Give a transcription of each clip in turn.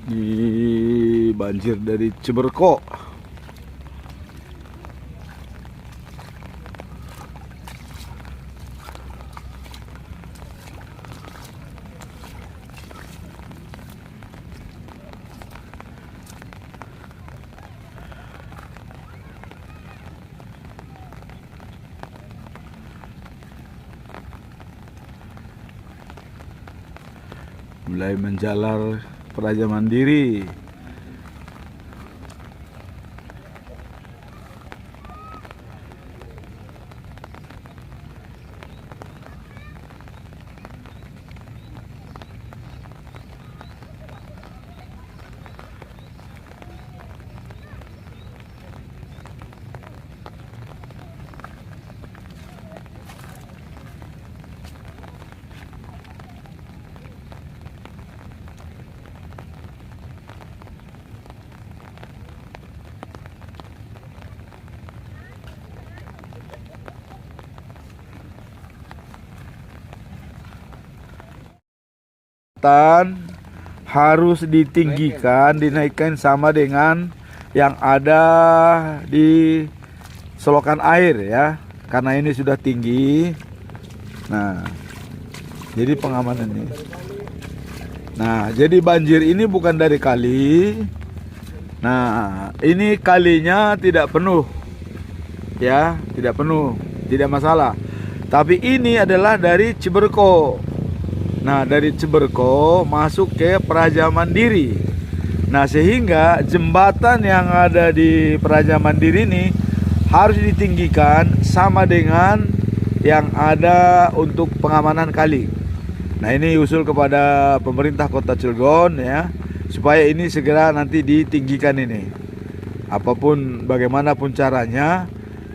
Ini banjir dari Ciberko. Mulai menjalar Praja Mandiri. Harus ditinggikan, dinaikkan sama dengan yang ada di selokan air ya, karena ini sudah tinggi. Nah, jadi pengamanan ini. Nah, jadi banjir ini bukan dari kali. Nah, ini kalinya tidak penuh ya, tidak penuh, tidak masalah. Tapi ini adalah dari Ciberko. Nah, dari Ciberko masuk ke Praja Mandiri. Nah, sehingga jembatan yang ada di Praja Mandiri ini harus ditinggikan sama dengan yang ada untuk pengamanan kali. Nah, ini usul kepada pemerintah Kota Cilegon ya, supaya ini segera nanti ditinggikan ini. Apapun bagaimanapun caranya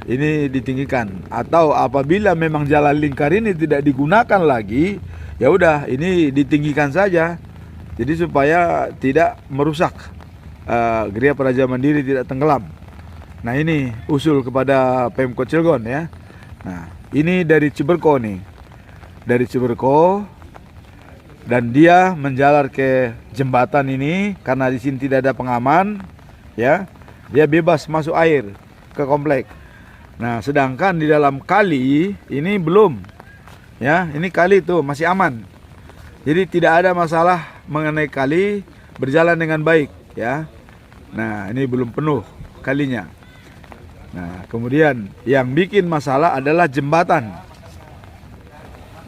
ini ditinggikan. Atau apabila memang jalan lingkar ini tidak digunakan lagi, ya udah ini ditinggikan saja, jadi supaya tidak merusak Gria Praja Mandiri, tidak tenggelam. Nah, ini usul kepada Pemkot Cilegon ya. Nah, ini dari Ciberko nih, dari Ciberko, dan dia menjalar ke jembatan ini karena di sini tidak ada pengaman ya, dia bebas masuk air ke komplek. Nah, sedangkan di dalam kali ini belum ya, ini kali itu masih aman. Jadi tidak ada masalah mengenai kali, berjalan dengan baik ya. Nah, ini belum penuh kalinya. Nah, kemudian yang bikin masalah adalah jembatan.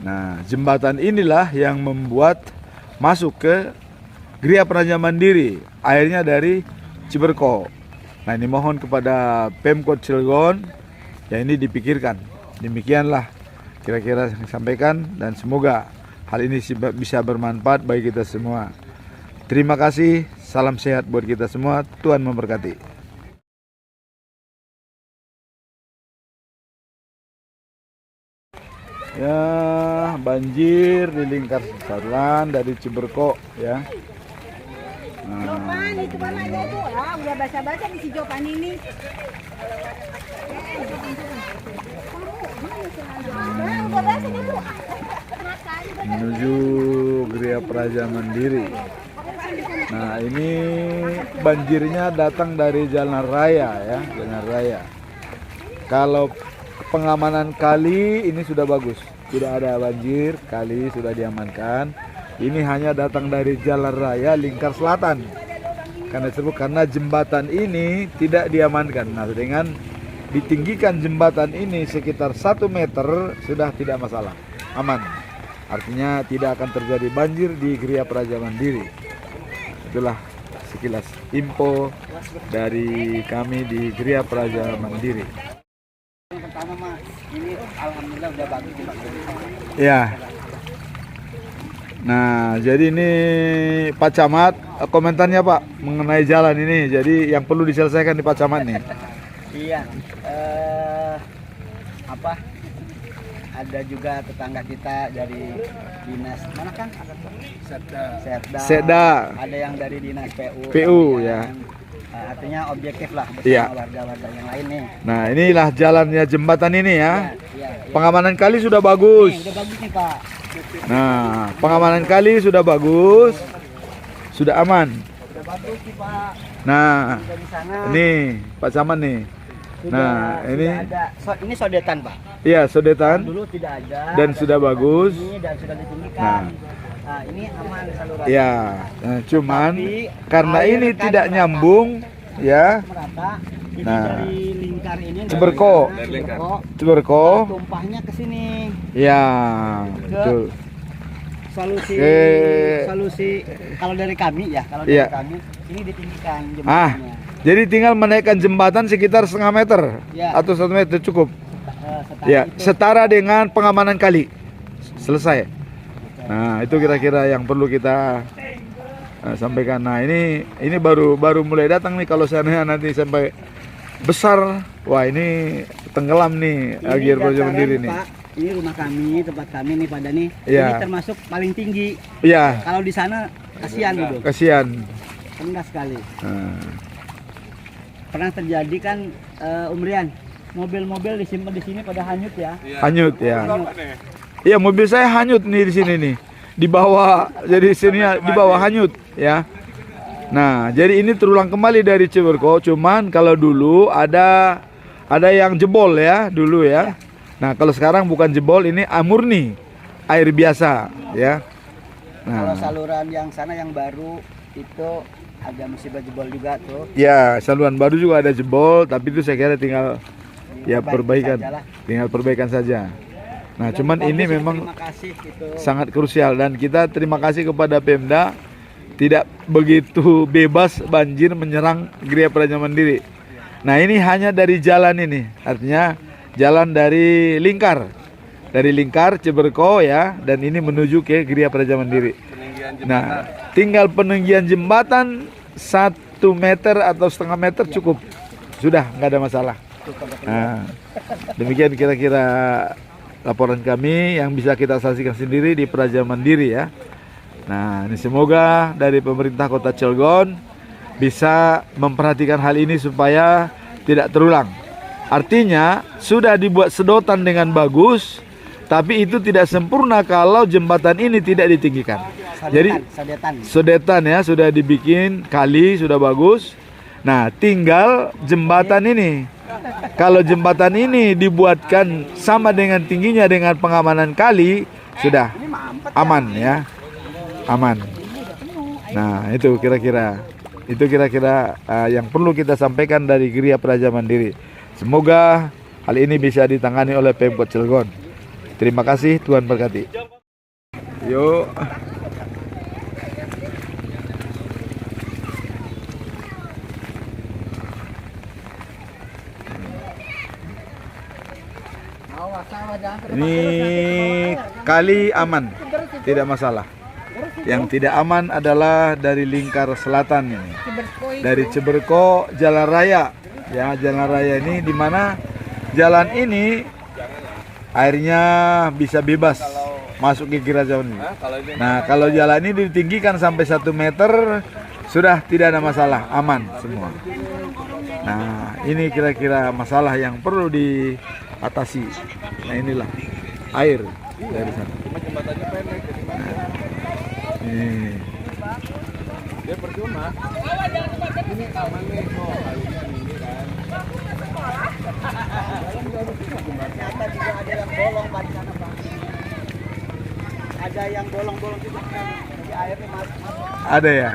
Nah, jembatan inilah yang membuat masuk ke Gria Praja Mandiri airnya dari Ciberko. Nah, ini mohon kepada Pemkot Cilegon ya, ini dipikirkan. Demikianlah kira-kira yang disampaikan, dan semoga hal ini bisa bermanfaat bagi kita semua. Terima kasih, salam sehat buat kita semua, Tuhan memberkati. Ya, banjir di lingkar selatan dari Ciberko ya. Jopan itu mana aja itu? Ah, udah baca-baca di si Jopan ini. Udah baca itu. Menuju Gria Praja Mandiri. Nah, ini banjirnya datang dari jalan raya ya, jalan raya. Kalau pengamanan kali ini sudah bagus, tidak ada banjir, kali sudah diamankan. Ini hanya datang dari jalan raya lingkar selatan. Karena jembatan ini tidak diamankan. Nah, dengan ditinggikan jembatan ini sekitar 1 meter sudah tidak masalah, aman. Artinya tidak akan terjadi banjir di Gria Praja Mandiri. Itulah sekilas info dari kami di Gria Praja Mandiri. Yang pertama Mas, ini alhamdulillah udah bagus Ya. Nah, jadi ini Pak Camat, komentarnya Pak mengenai jalan ini. Jadi yang perlu diselesaikan di Pak Camat nih. Iya, ada juga tetangga kita dari dinas mana kan? Setda. Ada yang dari dinas PU. PU ya. Artinya objektif lah bersama Iya. warga-warga yang lain nih. Nah, inilah jalannya jembatan ini ya. Iya. Pengamanan kali sudah bagus. Udah bagus nih Pak. Nah, pengamanan kali sudah bagus, sudah aman. bagus nih Pak. Nah, Sudah di sana. ini Pak Camat nih. Nah, ini ada. Ini sodetan Pak. iya sodetan Dulu tidak ada. dan sudah bagus. Ini dan sudah ditinggikan. Nah, ini aman saluran. Ya, nah, cuman Tapi karena air ini kan tidak merata. nyambung ya. Merata. Ini Nah. dari lingkar ini. Ceberko. Ceberko. Tumpahnya ke sini. Ya, betul. Solusi Oke. solusi kalau dari kami ya, kalau Iya. dari kami ini ditinggikan Ah, jembatannya. jadi tinggal menaikkan jembatan sekitar setengah meter Ya. atau 1 meter cukup. Setara Ya, itu. setara dengan pengamanan kali. Selesai. Nah, itu kira-kira yang perlu kita sampaikan. Nah, ini baru mulai datang nih. Kalau seandainya nanti sampai besar, wah ini tenggelam nih Ini Agiar Praja dataran, Mandiri nih. Pak. Ini rumah kami, tempat kami nih pada nih. Iya. Ini termasuk paling tinggi. Iya, Kalau di sana kasihan gitu, kasihan. rendah sekali. Nah, Pernah terjadi kan Umrian, mobil-mobil disimpan di sini pada hanyut ya. hanyut ya. Hanyut. Iya, mobil saya hanyut nih di sini nih. Di bawah, jadi sini di bawah hanyut ya. Nah, jadi ini terulang kembali dari Ceberko. Cuman kalau dulu ada yang jebol ya dulu ya. Nah, kalau sekarang bukan jebol, ini murni air biasa ya. Kalau Nah, saluran yang sana yang baru itu ada musibah jebol juga tuh. ya saluran baru juga ada jebol, tapi itu saya kira tinggal ya Diperbaiki perbaikan, sajalah. tinggal perbaikan saja. Nah, Dan cuman bagus ini ya, memang terima kasih gitu. sangat krusial dan kita terima kasih kepada Pemda tidak begitu bebas banjir menyerang Gria Praja Mandiri. Nah, ini hanya dari jalan ini, artinya jalan dari Lingkar Ceberko ya, dan ini menuju ke Gria Praja Mandiri. Nah, tinggal peninggian jembatan 1 meter atau setengah meter cukup, sudah nggak ada masalah. Nah, demikian kira-kira laporan kami yang bisa kita saksikan sendiri di Praja Mandiri ya. Nah, ini semoga dari pemerintah Kota Cilegon bisa memperhatikan hal ini supaya tidak terulang. Artinya sudah dibuat sedotan dengan bagus, tapi itu tidak sempurna kalau jembatan ini tidak ditinggikan. Jadi sodetan ya sudah dibikin kali sudah bagus. Nah, tinggal jembatan ini. Kalau jembatan ini dibuatkan sama dengan tingginya dengan pengamanan kali, sudah aman ya. Aman. Nah, itu kira-kira yang perlu kita sampaikan dari Gria Praja Mandiri. Semoga hal ini bisa ditangani oleh Pemkot Cilegon. Terima kasih, Tuhan berkati. Yuk. Ini kali aman, tidak masalah. Yang tidak aman adalah dari Lingkar Selatan ini, dari Ceberko Jalan Raya. Ya, Jalan Raya ini di mana jalan ini airnya bisa bebas masuk ke Giraja ini. Nah, kalau jalan ini ditinggikan sampai 1 meter sudah tidak ada masalah, aman semua. Nah, ini kira-kira masalah yang perlu diatasi. Nah, inilah air dari sana. Nah, ini. Dia percuma. Ini aman nih, oh, kalinya ini kan. Ternyata juga ada yang bolong Pak di sana Pak. Ada yang bolong-bolong juga kan. Jadi airnya masuk. Ada ya?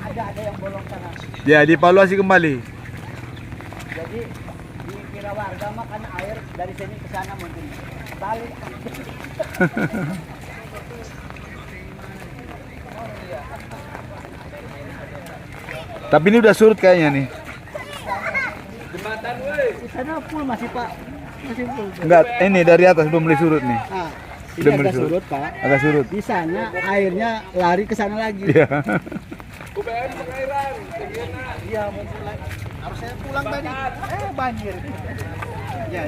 Ada yang bolong sana. Ya, dievaluasi kembali. Jadi dikira warga mah karena air dari sini ke sana mungkin balik. Tapi ini udah surut kayaknya nih. Di sana full masih Pak. Masih full. Enggak, ini dari atas belum mulai surut nih. Nah, ini Udah agak mulai surut Pak. Agak surut. Di sana airnya lari ke sana lagi. Iya. Iya, muncul lagi. Harus saya pulang tadi. Banjir. Ya.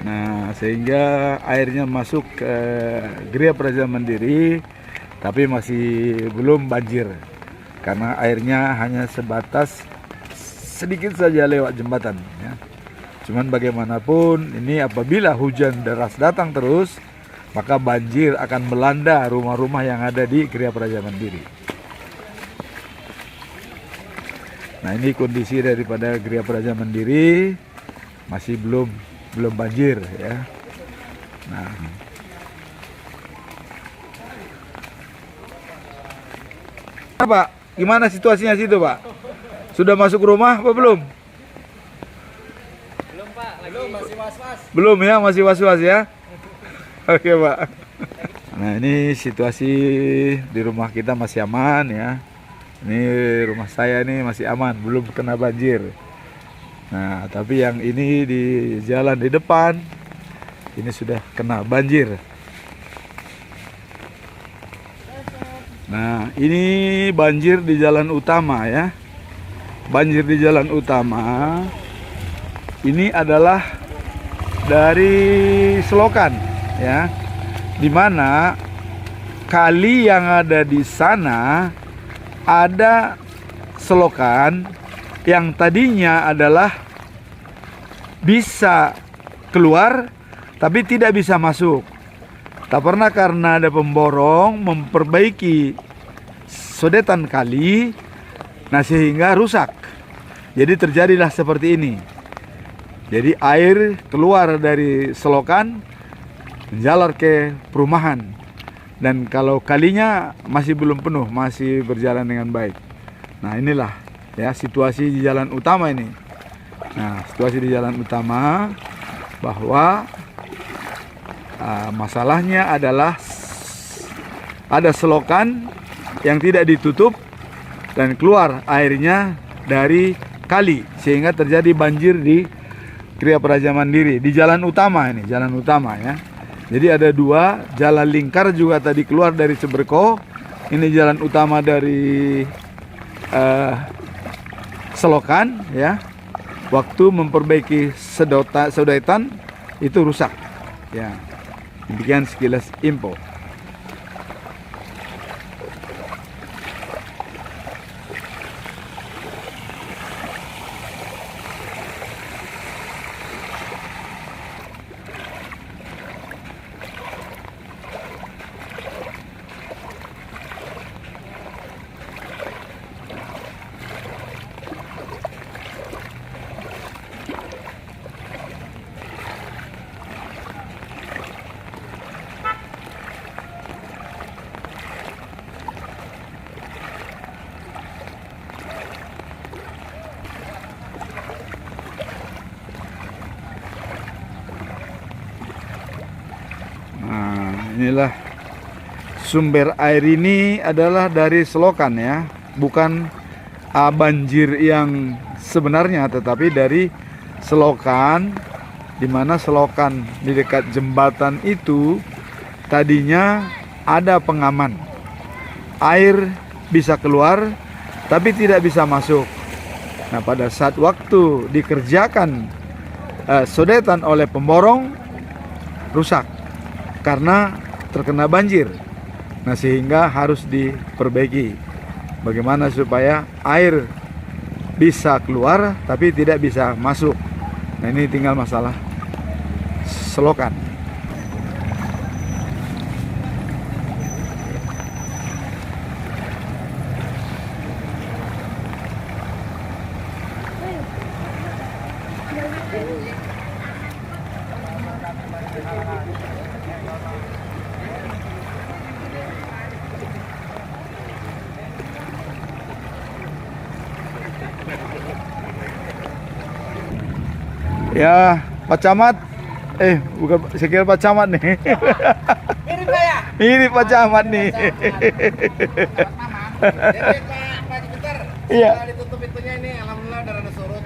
Nah, sehingga airnya masuk ke Gria Praja Mandiri, tapi masih belum banjir. Karena airnya hanya sebatas sedikit saja lewat jembatan ya. Cuman bagaimanapun ini apabila hujan deras datang terus, maka banjir akan melanda rumah-rumah yang ada di Kriya Praja Mandiri. Nah, ini kondisi daripada Kriya Praja Mandiri, masih belum banjir ya. Nah, Pak, gimana situasinya situ, Pak? Sudah masuk rumah apa belum? Belum Pak, belum, masih was-was. Belum ya, masih was-was ya. Oke, Pak. Nah, ini situasi di rumah kita masih aman ya. Ini rumah saya ini masih aman, belum kena banjir. Nah, tapi yang ini di jalan di depan ini sudah kena banjir. Nah, ini banjir di jalan utama ya. Banjir di jalan utama ini adalah dari selokan ya. Dimana kali yang ada di sana ada selokan yang tadinya adalah bisa keluar tapi tidak bisa masuk. Tak pernah karena ada pemborong memperbaiki sodetan kali, nah sehingga rusak. Jadi terjadilah seperti ini. Jadi air keluar dari selokan menjalar ke perumahan. Dan kalau kalinya masih belum penuh, masih berjalan dengan baik. Nah, inilah ya situasi di jalan utama ini. Nah, situasi di jalan utama bahwa masalahnya adalah ada selokan yang tidak ditutup dan keluar airnya dari kali sehingga terjadi banjir di Kriya Praja Mandiri di jalan utama ini, jalan utama ya. Jadi ada dua jalan lingkar juga tadi keluar dari Ceberko. Ini jalan utama dari selokan ya. Waktu memperbaiki sodetan itu rusak ya. Demikian sekilas info. Inilah sumber air ini adalah dari selokan ya, bukan banjir yang sebenarnya, tetapi dari selokan, di mana selokan di dekat jembatan itu tadinya ada pengaman. Air bisa keluar tapi tidak bisa masuk. Nah, pada saat waktu dikerjakan sodetan oleh pemborong rusak karena terkena banjir. Nah, sehingga harus diperbaiki. Bagaimana supaya air bisa keluar tapi tidak bisa masuk. Nah, ini tinggal masalah selokan. Ya, Pak Camat. Bukan, saya kira Pak Camat nih. Mirip Pak ya? Ini Pak Camat nih. Pak Jupiter. Iya. Setelah ditutup pintunya ini, alhamdulillah udah rada surut.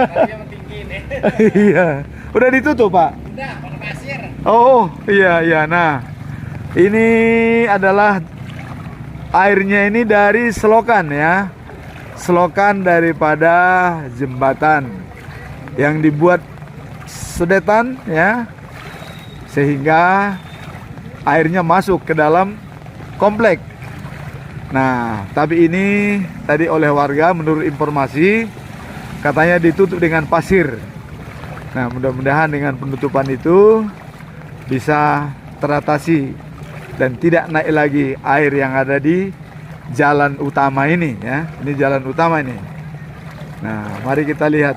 Tadinya tinggi nih. Iya. Udah ditutup, Pak? Udah, pada pasir. Oh, iya. Nah, ini adalah airnya ini dari selokan ya. Selokan daripada jembatan yang dibuat sodetan ya, sehingga airnya masuk ke dalam komplek. Nah, tapi ini tadi oleh warga menurut informasi katanya ditutup dengan pasir. Nah, mudah-mudahan dengan penutupan itu bisa teratasi dan tidak naik lagi air yang ada di jalan utama ini ya. Ini jalan utama ini. Nah, mari kita lihat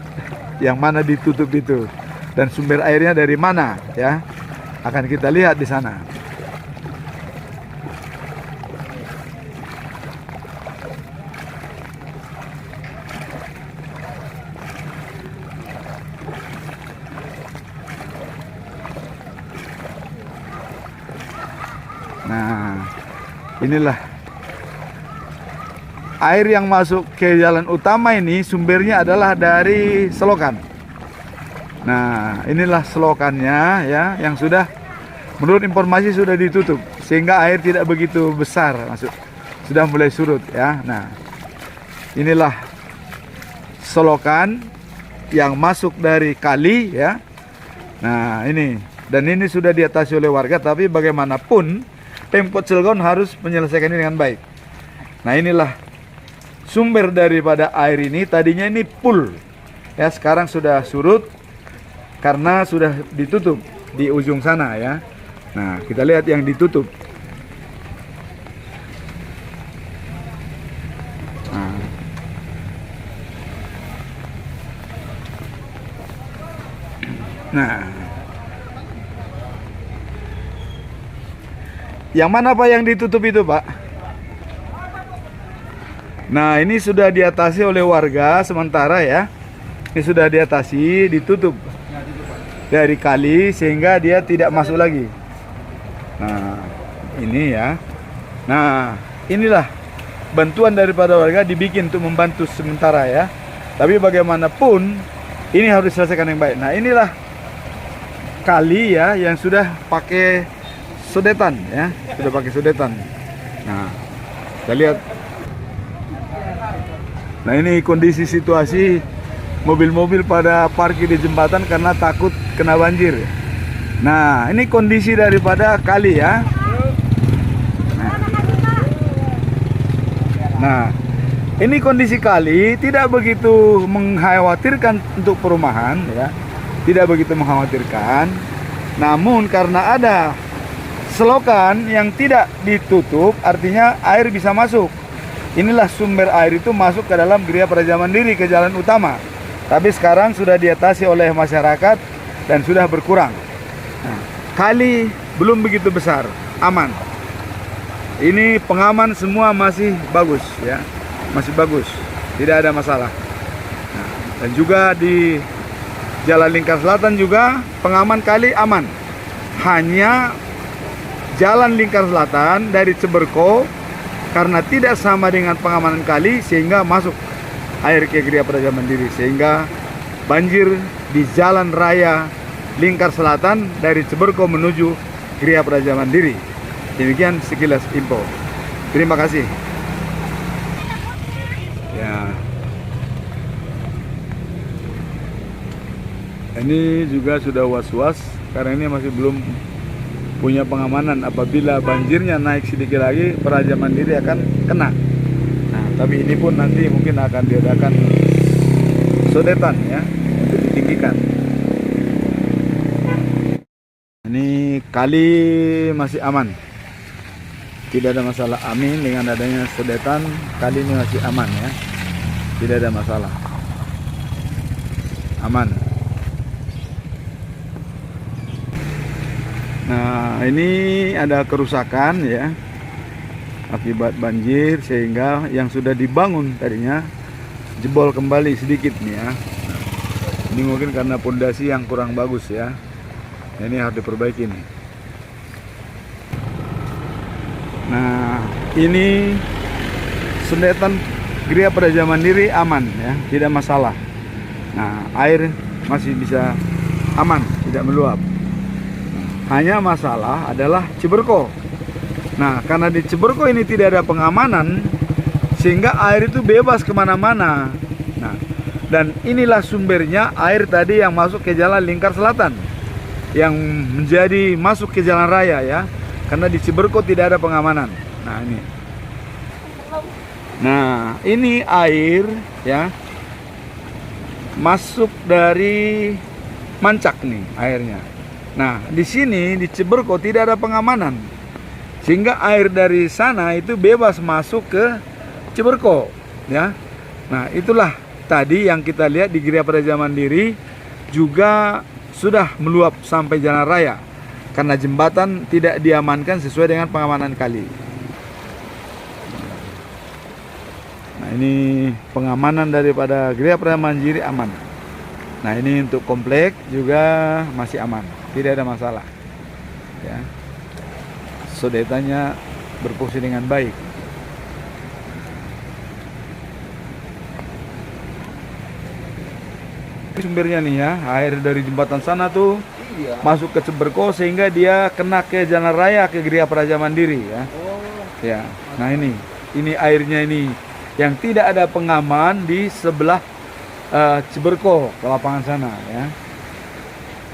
yang mana ditutup itu dan sumber airnya dari mana ya. Akan kita lihat di sana. Nah, inilah air yang masuk ke jalan utama ini sumbernya adalah dari selokan. Nah, inilah selokannya ya, yang sudah menurut informasi sudah ditutup sehingga air tidak begitu besar masuk, sudah mulai surut ya. Nah, inilah selokan yang masuk dari kali ya. Nah, ini dan ini sudah diatasi oleh warga, tapi bagaimanapun Pemkot Cilegon harus menyelesaikan ini dengan baik. Nah, inilah sumber daripada air ini. Tadinya ini pool ya, sekarang sudah surut karena sudah ditutup di ujung sana ya. Nah, kita lihat yang ditutup. Nah, yang mana Pak yang ditutup itu Pak? Nah, ini sudah diatasi oleh warga sementara ya. Ini sudah diatasi, ditutup dari kali sehingga dia tidak masuk lagi. Nah, ini ya. Nah, inilah bantuan daripada warga dibikin untuk membantu sementara ya. Tapi bagaimanapun ini harus diselesaikan yang baik. Nah, inilah kali ya yang sudah pakai sodetan ya, sudah pakai sodetan. Nah, kita lihat. Nah, ini kondisi situasi mobil-mobil pada parkir di jembatan karena takut kena banjir. Nah, ini kondisi daripada kali ya. Nah, ini kondisi kali tidak begitu mengkhawatirkan untuk perumahan ya. Tidak begitu mengkhawatirkan. Namun karena ada selokan yang tidak ditutup, artinya air bisa masuk. Inilah sumber air itu masuk ke dalam Gereja Praja Mandiri, ke jalan utama. Tapi sekarang sudah diatasi oleh masyarakat dan sudah berkurang. Nah, kali belum begitu besar, aman. Ini pengaman semua masih bagus ya, masih bagus, tidak ada masalah. Nah, dan juga di Jalan Lingkar Selatan juga pengaman kali aman. Hanya Jalan Lingkar Selatan dari Ceberko karena tidak sama dengan pengamanan kali sehingga masuk air ke Gereja Praja Mandiri, sehingga banjir di Jalan Raya Lingkar Selatan dari Ceberko menuju Gereja Praja Mandiri. Demikian sekilas info. Terima kasih. Ya. Ini juga sudah was-was karena ini masih belum punya pengamanan. Apabila banjirnya naik sedikit lagi, Praja Mandiri akan kena. Nah, tapi ini pun nanti mungkin akan diadakan sodetan ya, untuk ditinggikan. Ini kali masih aman, tidak ada masalah. Amin, dengan adanya sodetan kali ini masih aman ya, tidak ada masalah, aman. Nah, ini ada kerusakan ya akibat banjir sehingga yang sudah dibangun tadinya jebol kembali sedikit nih ya. Ini mungkin karena pondasi yang kurang bagus ya. Ini harus diperbaiki nih. Nah, ini sodetan Gereja Praja Mandiri aman ya, tidak masalah. Nah, air masih bisa aman, tidak meluap. Hanya masalah adalah Ceberko. Nah, karena di Ceberko ini tidak ada pengamanan, sehingga air itu bebas kemana-mana. Nah, dan inilah sumbernya air tadi yang masuk ke Jalan Lingkar Selatan, yang menjadi masuk ke jalan raya ya. Karena di Ceberko tidak ada pengamanan. Nah, ini. Nah, ini air ya masuk dari Mancak nih airnya. Nah, di sini di Ciberko tidak ada pengamanan, sehingga air dari sana itu bebas masuk ke Ciberko, ya. Nah, itulah tadi yang kita lihat di Gria Praja Mandiri juga sudah meluap sampai jalan raya karena jembatan tidak diamankan sesuai dengan pengamanan kali. Nah, ini pengamanan daripada Gria Praja Mandiri aman. Nah, ini untuk komplek juga masih aman, tidak ada masalah, ya. Sodetannya berfungsi dengan baik. Sumbernya nih ya, air dari jembatan sana tuh masuk ke Ciberko sehingga dia kena ke jalan raya ke Gria Praja Mandiri, ya. Ya. Nah, ini airnya ini yang tidak ada pengaman di sebelah Ciberko ke lapangan sana, ya.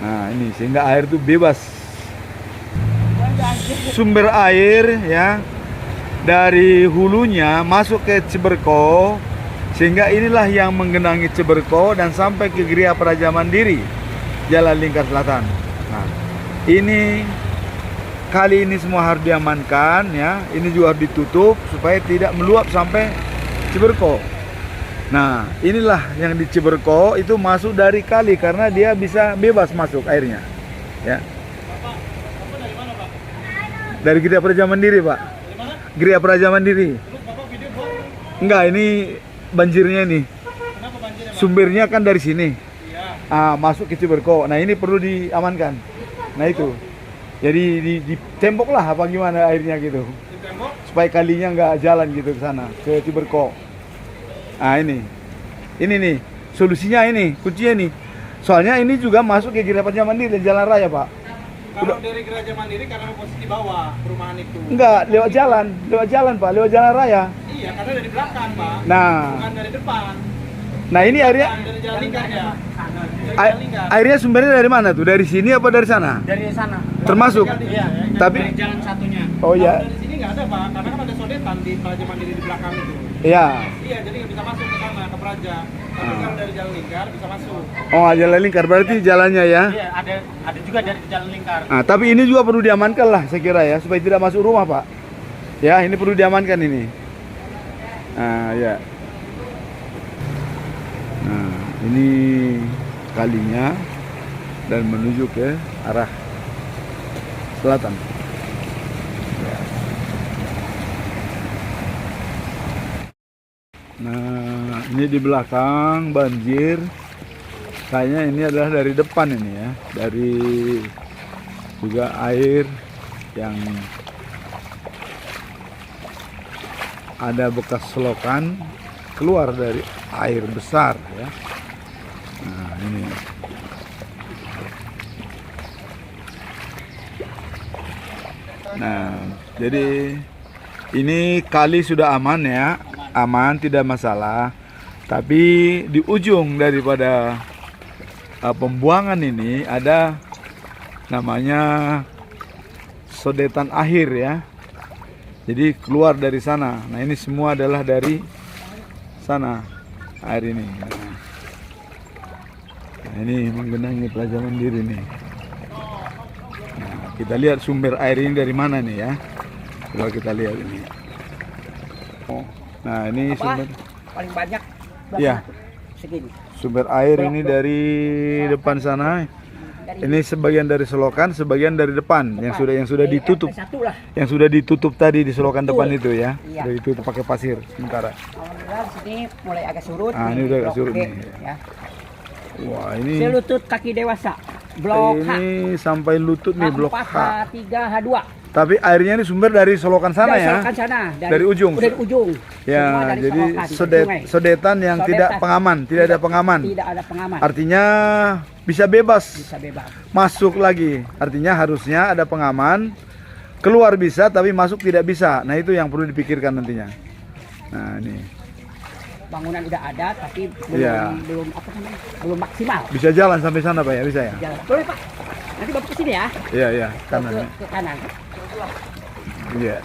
Nah, ini sehingga air itu bebas. Sumber air ya dari hulunya masuk ke Ciberko, sehingga inilah yang menggenangi Ciberko dan sampai ke Gria Praja Mandiri, Jalan Lingkar Selatan. Nah, ini kali ini semua harus diamankan, ya. Ini juga harus ditutup supaya tidak meluap sampai Ciberko. Nah, inilah yang di Ciberko itu masuk dari kali karena dia bisa bebas masuk airnya, ya. Dari Gria Praja Mandiri, Pak. Gria Praja Mandiri. Enggak, ini banjirnya nih. Sumbernya kan dari sini. Masuk ke Ciberko. Nah, ini perlu diamankan. Nah, itu. Jadi ditembok lah apa gimana airnya gitu. Supaya kalinya nggak jalan gitu ke sana, ke Ciberko. Nah, ini nih solusinya, ini kuncinya nih. Soalnya ini juga masuk ke Gria Praja Mandiri dan jalan raya, Pak. Kalau dari Gria Praja Mandiri karena posisi bawah perumahan itu. Enggak, lewat jalan Pak, lewat jalan raya. Iya, karena dari belakang, Pak. Nah, Bukan dari depan. nah ini airnya, Dari jalan lingkar ya. airnya sumbernya dari mana tuh? Dari sini apa dari sana? Dari sana. Termasuk. Iya, Tapi- dari jalan satunya. Oh iya, Kalau dari sini nggak ada, Pak, karena kan ada sodetan di Praja Mandiri di belakang itu. iya. Iya, jadi nggak bisa masuk ke sana ke Praja. Tapi kalau dari jalan lingkar bisa masuk. Oh, jalan lingkar berarti jalannya ya. Iya, ada juga dari jalan lingkar. Nah, tapi ini juga perlu diamankan lah saya kira ya, supaya tidak masuk rumah, Pak. Ya, ini perlu diamankan ini. Nah, ya. Nah, ini kalinya dan menuju ke arah selatan. Ya. Nah, ini di belakang banjir. Kayaknya ini adalah dari depan ini ya, dari juga air yang ada bekas selokan keluar dari air besar ya. Nah, ini. Nah, jadi ini kali sudah aman ya, aman tidak masalah. Tapi di ujung daripada pembuangan ini ada namanya sodetan akhir ya. Jadi keluar dari sana. Nah, ini semua adalah dari sana air ini. Nah, ini menggenangi Praja Mandiri nih. Nah, kita lihat sumber air ini dari mana nih ya. Coba kita lihat ini. Nah, ini sumber Paling banyak Iya. segini. Sumber air ini dari depan sana. Ini sebagian dari selokan, sebagian dari depan yang sudah ditutup. Satu lah. Yang sudah ditutup tadi di selokan depan itu ya. Iya. Sudah ditutup pakai pasir sementara. Alhamdulillah di sini mulai agak surut. Ah, nih, ini udah agak blok surut G, nih. Ya. Wah, ini Selutut kaki dewasa. Blok H. ini sampai lutut nih blok H. H3 H2. Tapi airnya ini sumber dari selokan sana Dari ya. selokan sana, Dari ujung. Dari ujung. Semua Ya, dari jadi selokan, dari sungai. sodetan yang Sodetan. tidak pengaman, tidak ada pengaman. Tidak ada pengaman. Artinya bisa bebas Bisa bebas. masuk lagi. Artinya harusnya ada pengaman, keluar bisa tapi masuk tidak bisa. Nah, itu yang perlu dipikirkan nantinya. Nah, ini Bangunan udah ada tapi belum Iya. belum maksimal. bisa jalan sampai sana Pak ya, bisa ya? Jalan. Boleh Pak. Nanti Bapak kesini ya. Iya, iya, kanan. Ke kanan. Iya.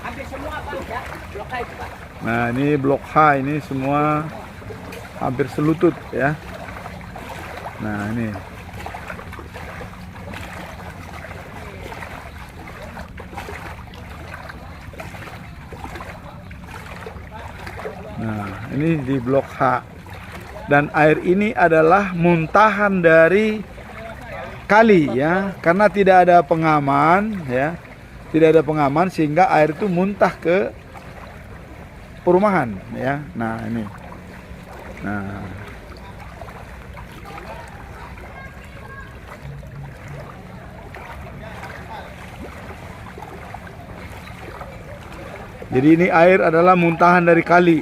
Hampir semua Pak ya. Blok H itu Pak. Nah, ini blok H ini semua hampir selutut ya. Nah, ini. Nah, ini di blok H. Dan air ini adalah muntahan dari kali ya, karena tidak ada pengaman ya. Tidak ada pengaman sehingga air itu muntah ke perumahan ya. Nah, ini. Nah. Jadi ini air adalah muntahan dari kali.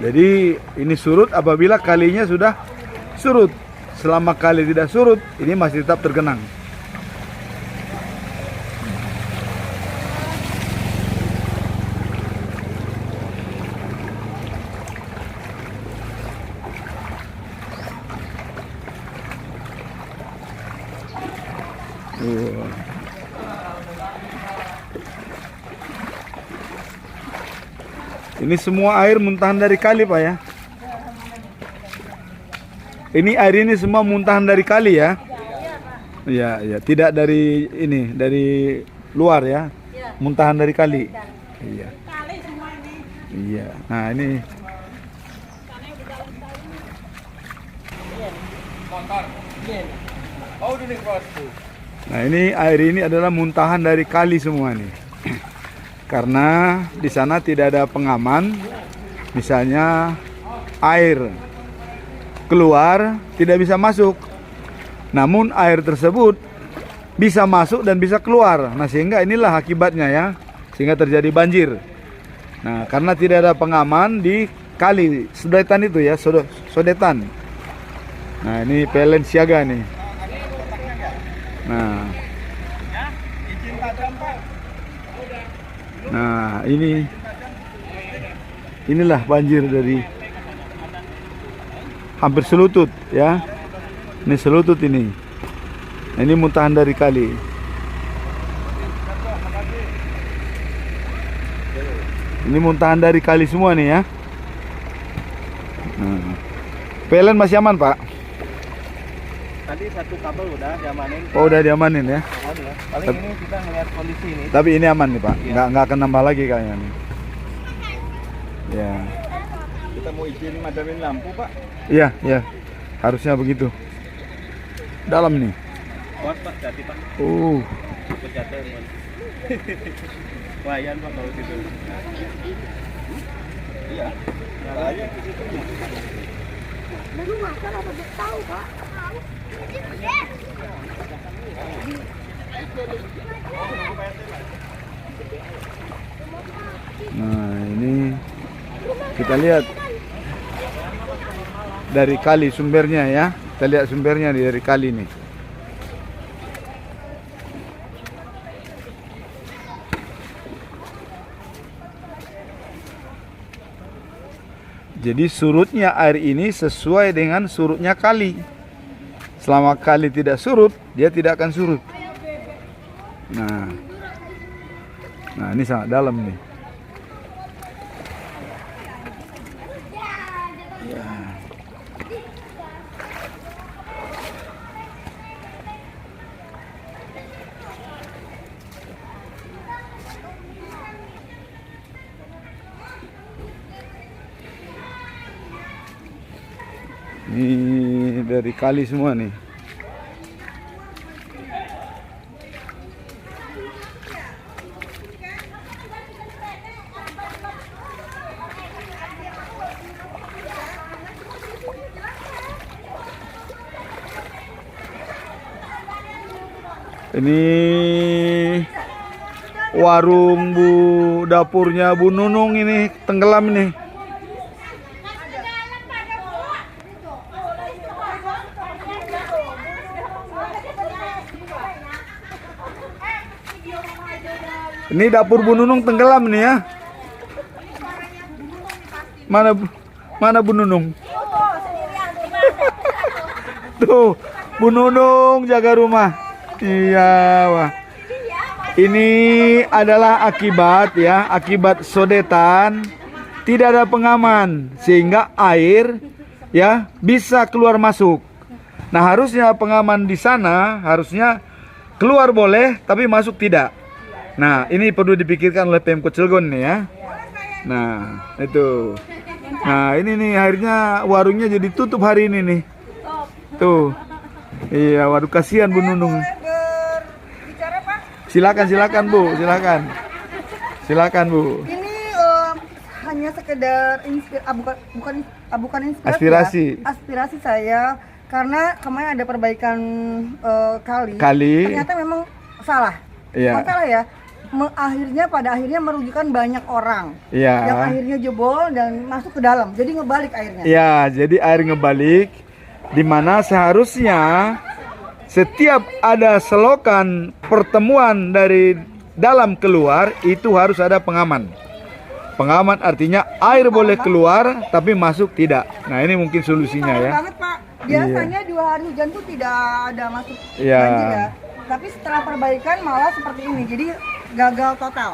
Jadi ini surut apabila kalinya sudah surut. Selama kali tidak surut, ini masih tetap tergenang. Ini semua air muntahan dari kali, Pak ya. Ini air ini semua muntahan dari kali ya. Iya, ya, tidak dari ini, dari luar ya. Muntahan dari kali. Iya. Kali semua ini. Iya. Nah, ini Nah, ini air ini adalah muntahan dari kali semua nih. Karena di sana tidak ada pengaman, misalnya air keluar tidak bisa masuk. Namun air tersebut bisa masuk dan bisa keluar. Nah, sehingga inilah akibatnya ya, sehingga terjadi banjir. Nah, karena tidak ada pengaman di kali sodetan itu ya, sodetan. Nah, ini PLN siaga nih. Nah, inilah banjir dari hampir selutut ya. Ini selutut ini. Nah, ini muntahan dari kali. Ini muntahan dari kali semua nih ya. Nah, PLN masih aman, Pak? Tadi satu kabel udah diamanin. Oh, udah diamanin ya. Paling ini kita ngeliat kondisi ini. Tapi ini aman nih, Pak. Iya. Nggak akan nambah lagi kayaknya nih. Ya. Kita mau izin madamin lampu, Pak. Iya, iya. Harusnya begitu. Dalam nih. Kuat Pak, jati Pak. Berjatuh Pak. Wayan Pak kalau gitu. Iya. Caranya ke situ. Baru makan apa tahu, Pak? Nah, ini kita lihat dari kali sumbernya ya. Kita lihat sumbernya dari kali nih. Jadi surutnya air ini sesuai dengan surutnya kali. Selama kali tidak surut, dia tidak akan surut. Nah, ini sangat dalam nih. Ya. Ini dari kali semua nih. Ini warung dapurnya Bu Nunung ini tenggelam ini. Ini dapur Bu Nunung tenggelam nih ya. Mana Bu Nunung? Tuh, Bu Nunung jaga rumah. Iya, wah. Ini adalah akibat ya, akibat sodetan, tidak ada pengaman sehingga air ya bisa keluar masuk. Nah, harusnya pengaman di sana harusnya keluar boleh tapi masuk tidak. Nah, ini perlu dipikirkan oleh Pemkot Cilegon nih ya. Nah, itu. Nah, ini nih akhirnya warungnya jadi tutup hari ini nih. Tuh. Iya, waduh kasihan Bu Nunung. Berbicara Pak. Silakan Bu, silakan. Silakan Bu. Ini hanya sekedar bukan inspirasi. Aspirasi. Ya. Aspirasi saya karena kemarin ada perbaikan kali. Ternyata memang salah. Iya. Bukan salah ya. Pada akhirnya merugikan banyak orang. Iya. Yang akhirnya jebol dan masuk ke dalam. Jadi ngebalik airnya. Iya, jadi air ngebalik di mana seharusnya setiap ada selokan pertemuan dari dalam keluar itu harus ada pengaman. Pengaman artinya air boleh keluar tapi masuk tidak. Nah, ini mungkin solusinya Parah ya. banget Pak. Biasanya 2 hari hujan tuh tidak ada masuk Iya. banjir ya. Tapi setelah perbaikan malah seperti ini. Jadi gagal total.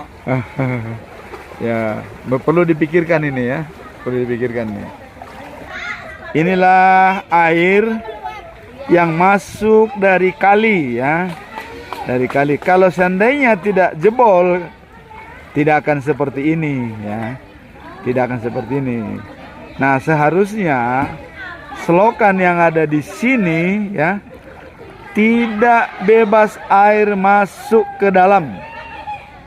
Ya, perlu dipikirkan ini ya. Perlu dipikirkan nih. Inilah air yang masuk dari kali ya. Dari kali. Kalau seandainya tidak jebol, tidak akan seperti ini ya. Tidak akan seperti ini. Nah, seharusnya selokan yang ada di sini ya tidak bebas air masuk ke dalam.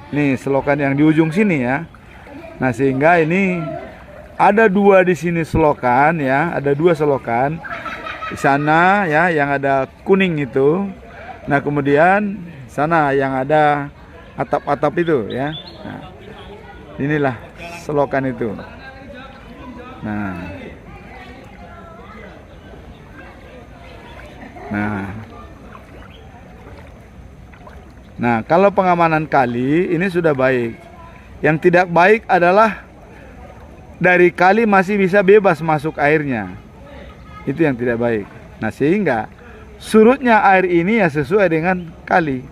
Nih selokan yang di ujung sini ya. Nah, sehingga ini ada 2 di sini selokan ya, ada 2 selokan di sana ya yang ada kuning itu. Nah, kemudian sana yang ada atap-atap itu ya. Nah, inilah selokan itu. Nah, kalau pengamanan kali ini sudah baik. Yang tidak baik adalah dari kali masih bisa bebas masuk airnya. Itu yang tidak baik. Nah, sehingga surutnya air ini ya sesuai dengan kali.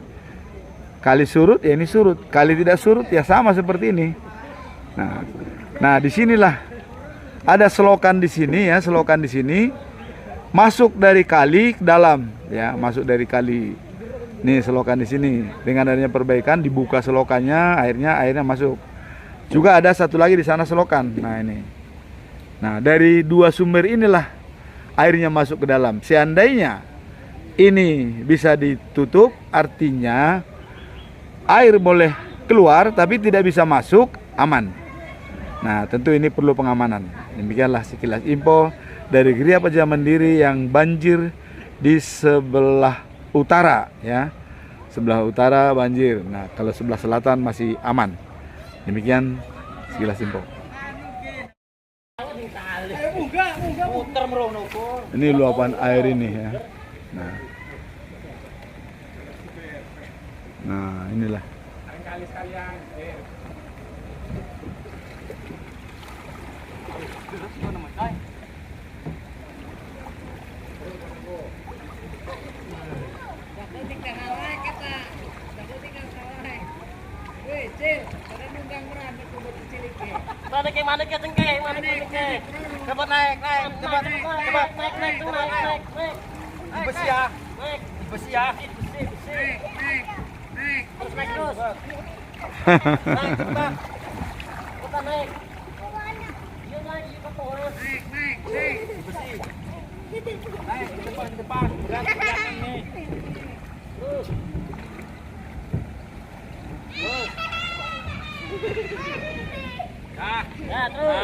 Kali surut ya ini surut. Kali tidak surut ya sama seperti ini. Nah, disinilah ada selokan di sini ya, selokan di sini masuk dari kali ke dalam ya, masuk dari kali. Nih selokan di sini. Dengan adanya perbaikan dibuka selokannya, airnya masuk. Juga ada satu lagi di sana selokan. Nah, ini. Nah, dari 2 sumber inilah airnya masuk ke dalam. Seandainya ini bisa ditutup, artinya air boleh keluar tapi tidak bisa masuk, aman. Nah, tentu ini perlu pengamanan. Demikianlah sekilas info dari Geria Pejaman Mandiri yang banjir di sebelah utara ya. Sebelah utara banjir. Nah, kalau sebelah selatan masih aman. Demikian sekilas info. Ini luapan air ini ya. Nah, inilah. Mana ke cengkeh, mana ke cengkeh. Cepat naik, cepat naik. Di besi ya. Di besi ya. Terus naik terus. Naik cepat. Cepat naik. Iya naik di pohon. Naik. Di besi. Naik depan. Berat nih. Terus. Ya terus.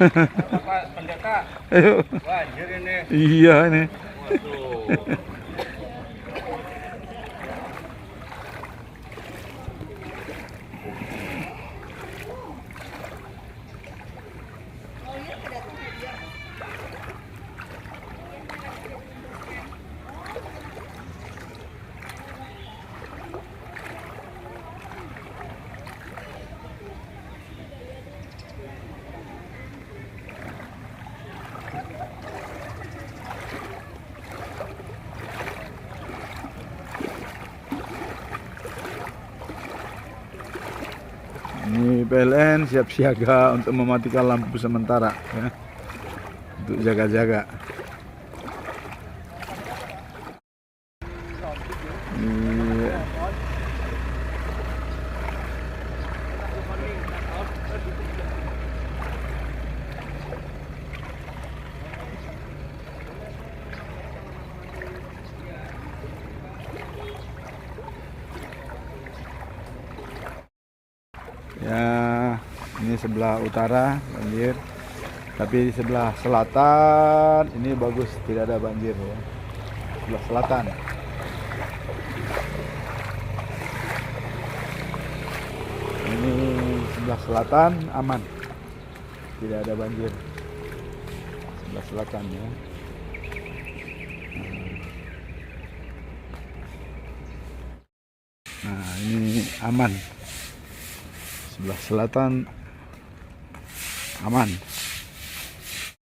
Pak Pendeta, banjir ini. Iya nih. Waduh. PLN siap siaga untuk mematikan lampu sementara ya, untuk jaga-jaga. Ini ya, ini sebelah utara banjir, tapi di sebelah selatan ini bagus, tidak ada banjir ya. Sebelah selatan. Ini sebelah selatan aman, tidak ada banjir. Sebelah selatan ya. Nah, ini aman. Sebelah selatan aman.